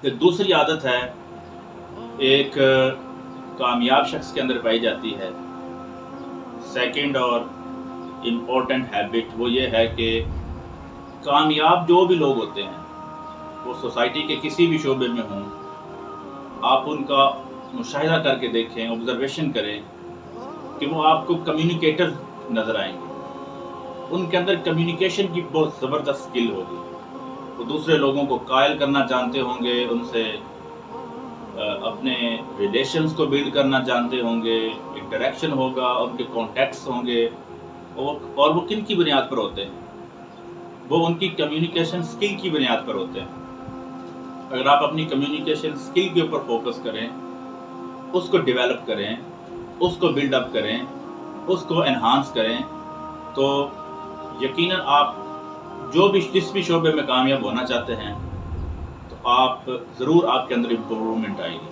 پھر دوسری عادت ہے ایک کامیاب شخص کے اندر پائی جاتی ہے، سیکنڈ اور امپورٹنٹ ہیبٹ، وہ یہ ہے کہ کامیاب جو بھی لوگ ہوتے ہیں وہ سوسائٹی کے کسی بھی شعبے میں ہوں، آپ ان کا مشاہدہ کر کے دیکھیں، آبزرویشن کریں کہ وہ آپ کو کمیونیکیٹر نظر آئیں گے، ان کے اندر کمیونیکیشن کی بہت زبردست سکل ہوگی، وہ دوسرے لوگوں کو قائل کرنا جانتے ہوں گے، ان سے اپنے ریلیشنز کو بلڈ کرنا جانتے ہوں گے، انٹریکشن ہوگا، ان کے کانٹیکٹس ہوں گے، اور وہ کن کی بنیاد پر ہوتے ہیں؟ وہ ان کی کمیونیکیشن سکل کی بنیاد پر ہوتے ہیں۔ اگر آپ اپنی کمیونیکیشن سکل کے اوپر فوکس کریں، اس کو ڈیولپ کریں، اس کو بلڈ اپ کریں، اس کو انہانس کریں، تو یقیناً آپ جس بھی شعبے میں کامیاب ہونا چاہتے ہیں تو آپ ضرور، آپ کے اندر امپروومنٹ آئے گی۔